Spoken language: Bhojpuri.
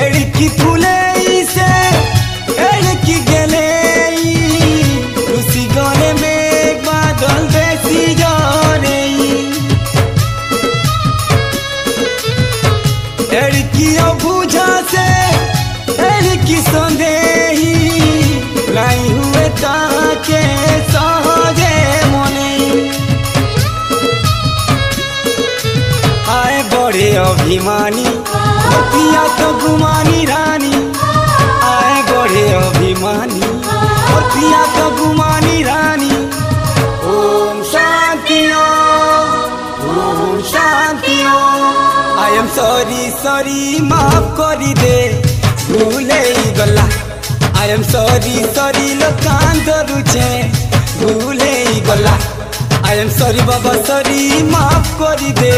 एड़की फूले से एड़की गले खुशी गले में बादल बेसी जाने एड़की बुझा से एड़की संदेही नहीं हुए ताके सहजे मने आए बड़े अभिमानी पिया तो गुमानी रानी आए बड़े अभिमानी पिया तो गुमानी रानी Om Shanti I am sorry sorry माफ करी दे भूले गला आई एम सॉरी सॉरी लोकान धरुचे भूले गला आई एम सॉरी बाबा सॉरी माफ करी दे।